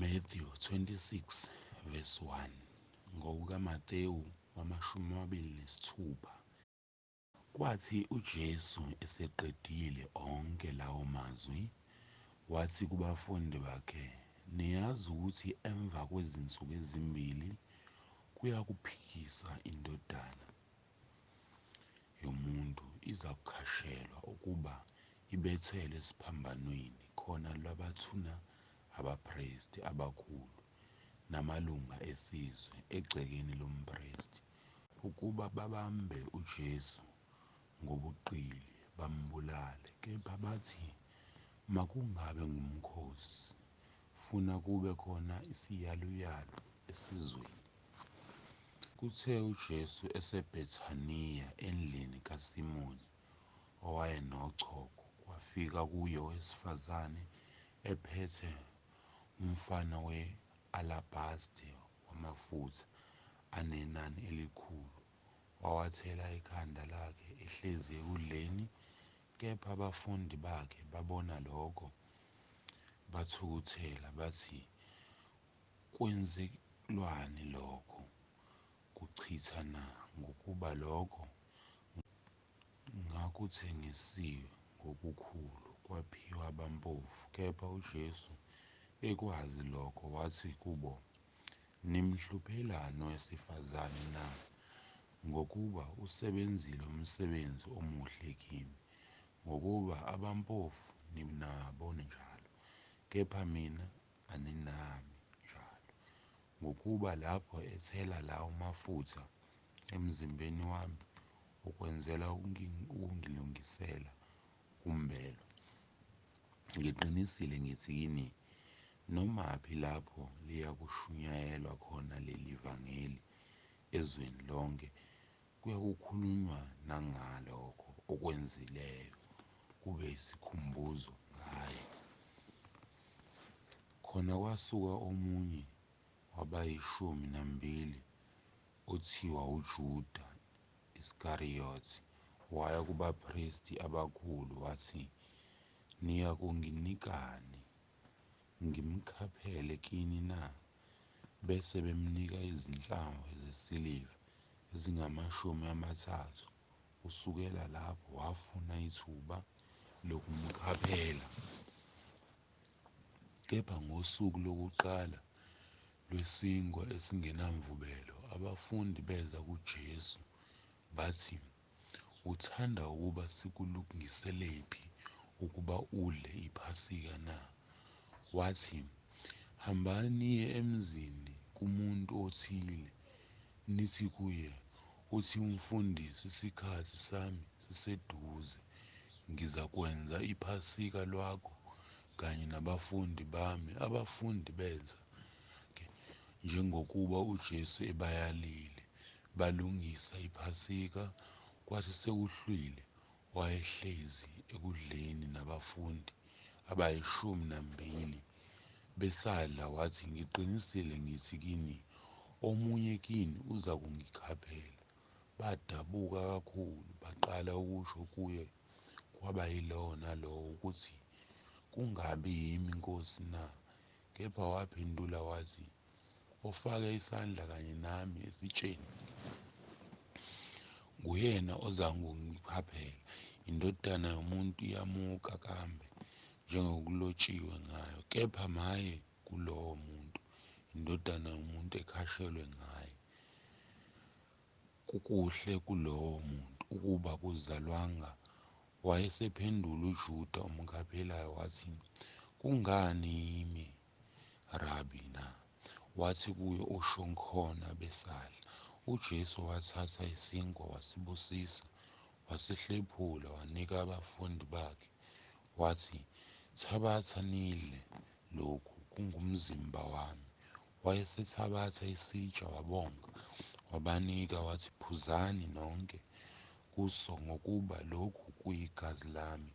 Matthew 26 verse 1 ngokukaMateyu 26. Kwathi uJesu eseqedile onke lawo mazwi, wathi kubafundi bakhe, "Niyazi ukuthi emva kwezinsuku ezimbili kuyakuphikisa iNdodana yoMuntu izakukhashelwa ukuba ibethelwe esiphambanweni khona labathuna abaphristi abakhulu namalunga esizwe egcekeni lomphristi, ukuba babambe uJesu ngobuqili bambulale. Kepha bathi, makungabe ngumkhosi, funa kube khona isiyaluyalu esizweni." Kuthe uJesu eseBhethaniya endlini kaSimoni owayenochopho, kwafika kuye owesifazane ephethe umfana we-alabhasti wamafutha anenani elikhulu, wawathela ekhanda lakhe ehlezi ekudleni. Kepha abafundi bakhe babona lokho, bathukuthela bathi, "Kwenzelwani lokho kuchitha na? Ngokuba lokho ngakuthengisiwe ngokukhulu kwaphiwa abampofu." Kepha uJesu ekwazi lokho wathi kubo, "Nimhluphelani owesifazane na? Ngokuba usebenzile umsebenzi omuhle kimi. Ngokuba abampofu ninabo njalo, kepha mina aninami njalo. Ngokuba lapho ethela lawo mafutha emzimbeni wami, ukwenzela ukungilungisela kumbelo. Ngiqinisile ngithi kini, nomaphi lapho liyakushunyayelwa khona leli vangeli ezweni lonke, kuyakukhulunywa nangalokho okwenzileyo, kube yisikhumbuzo ngaye." Khona kwasuka omunye wabayi12, othiwa uJuda Iskariyothi, waya kubaphristi abakhulu wathi, "Niyakunginikani ngimkhaphele kini na?" Bese bemnika izinhlamvu zesiliva ezingu30. Kusukela lapho wafuna ithuba lokumkhaphela. Kepha ngosuku lokuqala lweSinkwa esingenaMvubelo, abafundi beza kuJesu bathi, "Uthanda ukuba sikulungiselephi ukuba udle iPhasika na?" Wathi, "Hambani niye emzini kumuntu othile, nithi kuye, 'Uthi umfundisi, isikhathi sami siseduze. Ngizakwenza iPhasika lwakho kanye nabafundi bami.'" Abafundi benza-ke njengokuba uJesu ebayalile, balungisa iPhasika. Kwathi sekuhlwile, wayehlezi ekudleni nabafundi abayi12. Besadla wathi, "Ngiqinisile ngithi kini, omunye kini uza kungikhaphela." Badabuka kakhulu, baqala ukusho kuye kwabayilowo nalowo ukuthi, "Kungabi yimi Nkosi na?" Kepha waphendula wathi, "Ofake isandla kanye nami esitsheni, nguyena ozangikhaphela. INdodana yoMuntu iyamuka kambe njengokulotshiwe ngayo. Kepha maye kulowo muntu iNdodana yoMuntu ekhashelwe ngaye. Kukuhle kulowo muntu ukuba kuzalwanga." Wayesephendula uJuda omkhaphelayo wathi, "Kungani yimi, Rabi na?" Wathi kuye, "Usho khona." Besadla, uJesu wathatha isinkwa, wasibusisa, wasihlephula, wanika abafundi bakhe, wathi, "Thabatha nidle, lokhu kungumzimba wami." Wayesethabatha isitsha, wabonga, wabanika, wathi, "Phuzani nonke kuso, ngokuba lokhu kuyigazi lami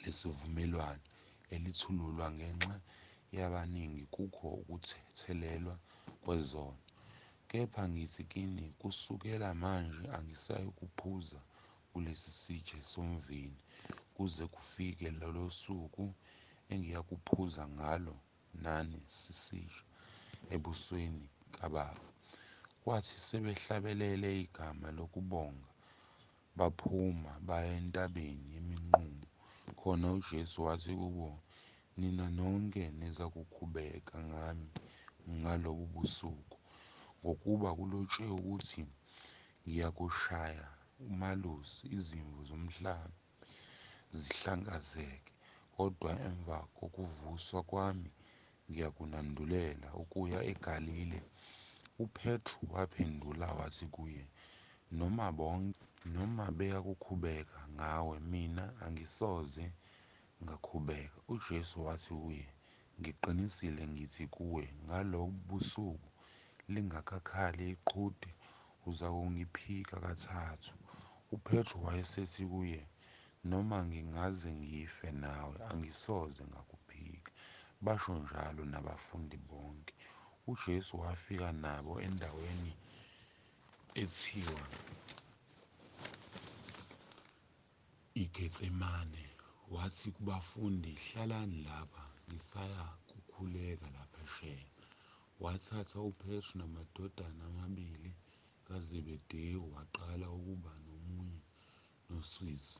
lesivumelwano, elithululwa ngenxa yabaningi kukho ukuthethelelwa kwezono. Kepha ngithi kini, kusukela manje angisayikuphuza kulesi sitsha somvini kuze kufike lolo suku engiyakuphuza ngalo nane sisisha ebusweni kababa. Kwathi sebehlabelele igama lokubonga, baphuma baya entabeni yeminqumo. Khona uJesu wathi kubo, nina nonke niza kukhubeka ngami ngalobu busuku, ngokuba kulotshiwe ukuthi, ngiyakushaya umalusi izimvu zomhlaba zihlakazeke. Kodwa emva kokuvuswa kwami ngiyakunandulela ukuya eGalile. UPetru waphendula wathi kuye, noma beyakukhubeka ngawe, mina angisoze ngakhubeka. UJesu wathi kuye, ngiqinisile ngithi kuwe, ngalobu busuku lingakakhali iqhude, uzakungiphika kathathu. UPetru wayesethi kuye, noma ngingaze ngife nawe, angisoze ngakuphika. Basho njalo nabafundi bonke. UJesu wafika nabo endaweni ethiwa iGetsemane, wathi kubafundi, hlalani lapha ngisaya kukhuleka laphesheya. Wathatha uPetru namadodana amabili kaZebedewu waqala ukuba nomunye nosizi.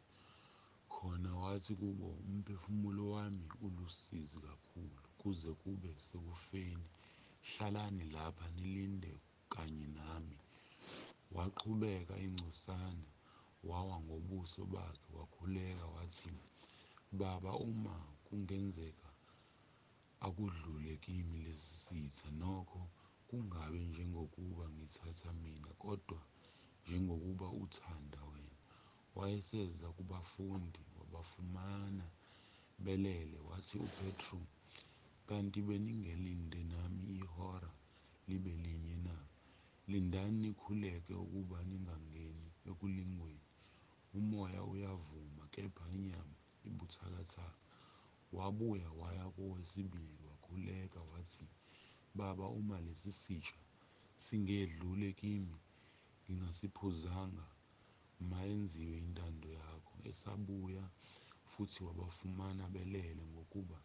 Khona wathi kubo, umphefumulo wami ulusizi kakhulu, kuze kube sekufeni. Hlalani lapha nilinde kanye nami. Waqhubeka ingcosana, wawa ngobuso bakhe, wakhuleka wathi, Baba, uma kungenzeka akudlule kimi lesi sitha, nokho kungabi njengokuba ngithatha mina, kodwa njengokuba uthanda wena. Wayeseza kubafundi wabafumana belele. Wathi uPetru, kanti beningelinde nami ihora libe linye na? Lindani nikhuleke ukuba ningangeni ekulingweni. Umoya uyavuma, kepha inyama ibuthakathaka. Wabuya waya kowesibili wakhuleka wathi, Baba, uma lesi sitsha singedlule kimi, ngingasiphuzanga, mayenziwe intando yakho. Esabuya futhi wabafumana belele ngokuba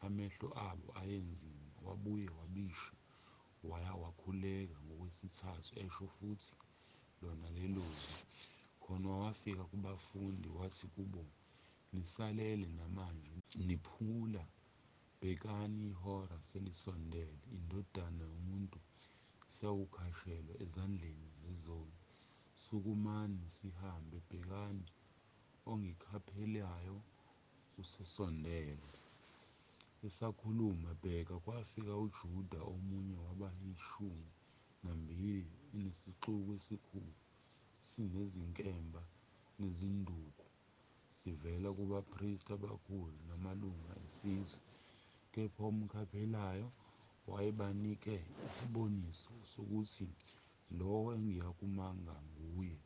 amehlo abo ayenzima. Wabuye wabisha waya wakhuleka ngokwesithathu, esho futhi lona lelo zwi. Khona wafika kubafundi wathi kubo, nisalele namanje niphumula, bhekani ihora selisondele, indodana yomuntu sewukhashelwa ezandleni zezoni. Sukumani sihambe, bhekani, ongikhaphelayo usesondele. Esakhuluma, bheka, kwafika uJuda, omunye wabayishumi-nambili, enesixuku esikhulu, sinezinkemba nezinduku, sivela kubaphristi abakhulu namalunga esizwe. Kepha omkhaphelayo wayebanike isiboniso sokuthi, lowo engiyakumanga nguye,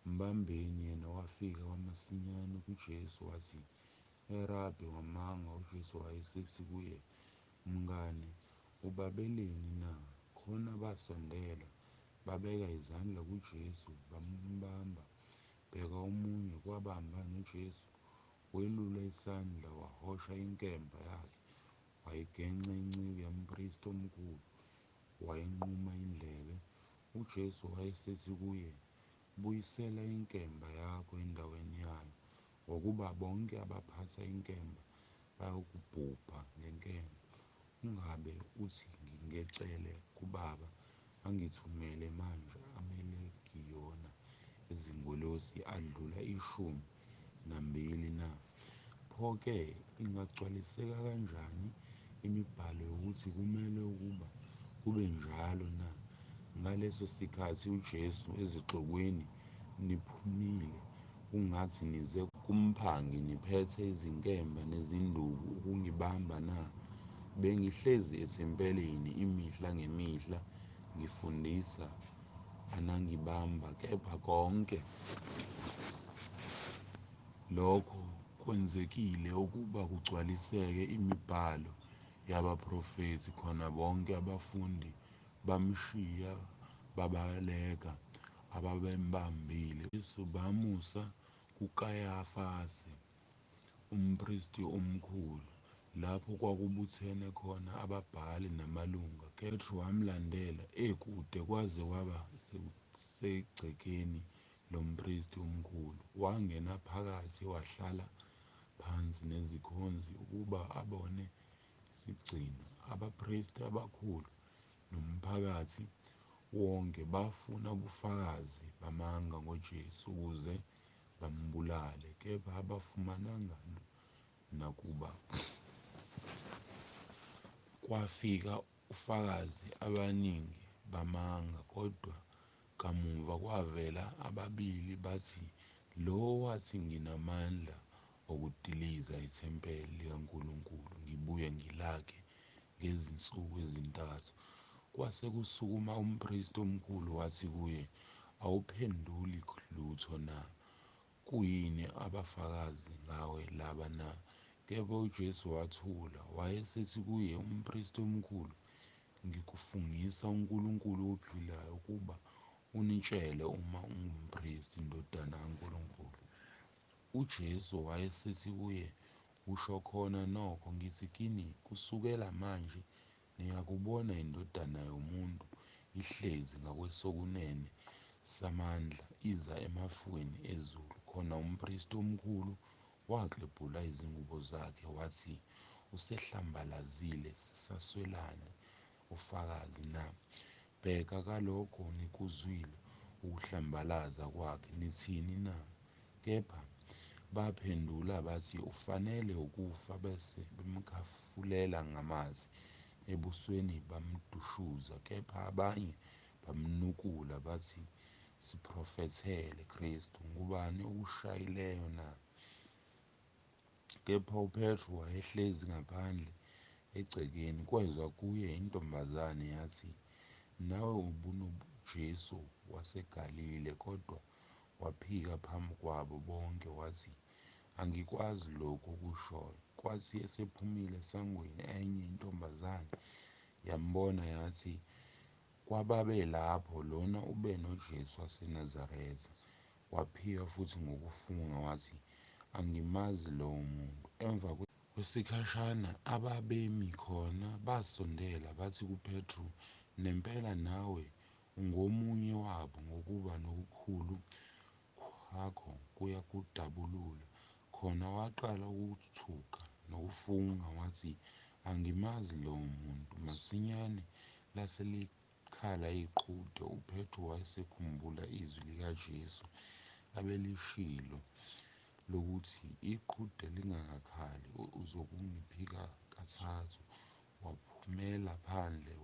mbambeni. Yena wafika kwamasinyane kuJesu wathi, Rabi, wamanga. UJesu wayesethi kuye, mngane, ubabeleni na? Khona basondela, babeka izandla kuJesu, bambamba. Bheka, omunye kwabamba noJesu, welula isandla, wahosha inkemba yakhe, wayigenca inceku yomphristi omkhulu, wayinquma indlebe. UJesu wayesethi kuye, buyisela inkemba yakho endaweni yayo, ngokuba bonke abaphatha inkemba bayokubhubha ngenkemba. Ungabe uthi ngingecele kuBaba angithumele manje amalegiyoni ezingilosi adlula 12 na? Pho-ke ingagcwaliseka kanjani imibhalo yokuthi kumele ukuba kube njalo na? Ngaleso sikhathi uJesu ezixukwini, niphumile kungathi nize kumphangi niphethe izinkemba nezinduku ukungibamba na? Bengihlezi ethempelini imihla ngemihla ngifundisa, anangibamba. Kepha konke lokho kwenzekile ukuba kugcwaliseke imibhalo yabaprofethi. Khona bonke abafundi bamshiya babaleka ababembambile. UJesu bamusa kuKayafasi, umphristi omkhulu. lapho kwakubuthene khona ababhali namalunga. Petru wamlandela ekude kwaze kwaba segcekeni lompristi omkhulu. Wangena phakathi wahlala phansi nezikhonzi ukuba abone isigcino. Abapristi abakhulu nomphakathi wonke bafuna ubufakazi bamanga ngoJesu ukuze bambulale, kepha abafumananga nakuba. Kwafika ufakazi abaningi bamanga, kodwa kamuva kwavela ababili bathi, "Lo wathi nginamandla okudiliza ithempeli likaNkulunkulu ngibuye ngilakhe ngezinsuku ezintathu." Kwase kusukuma umpristi omkhulu wathi kuye, "Awuphenduli lutho na? Kuyini abafakazi ngawe laba na?" Kepha uJesu wathula. Wayesethi kuye umpristi omkhulu, "Ngikufungisa uNkulunkulu ophilayo ukuba unitshele uma ungumpristi, ndodana kaNkulunkulu." UJesu wayesethi kuye, "Usho khona nokho, ngithi kini, kusukela manje niyakubona iNdodana yoMuntu ihlezi ngakwesokunene samandla, iza emafweni ezulu." Khona umpristi omkhulu waklebhula izingubo zakhe wathi, "Usehlambalazile, sisaswelani ufakazi na? Bheka kalokho nikuzwile ukuhlambalaza kwakhe, nithini na?" Kepha baphendula bathi, "Ufanele ukufa," bese bemkhafulela ngamanzi ebusweni bamdushuza. Kepha abanye bamnukula bathi, "Siprofethele, Kristu, ngubani okushayileyo na?" Kepha uPetru wayehlezi ngaphandle egcekeni. Kweza kuye intombazane yathi, "Nawe ubunoJesu waseGalile." Kodwa waphika phambi kwabo bonke wathi, "Angikwazi lokhu okushoyo." Kwathi esephumile esangweni, enye intombazane yambona yathi, "Kwababelapho lona ubenoJesu waseNazaretha." Waphika futhi ngokufunga wathi, "Angimazi lowo muntu." Emva kwesikhashana ababemi khona basondela bathi kuPetru, "Nempela nawe ungomunye wabo, ngokuba nokukhulu kwakho kuyakudabulula." Khona waqala ukuthuka nokufunga wathi, "Angimazi lowo muntu." Masinyane lase likhala iqhude. UPetru wayesekhumbula izwi likaJesu abelishilo lokuthi, "Iqhude lingakakhali uzokungiphika kathathu." Waphumela phandle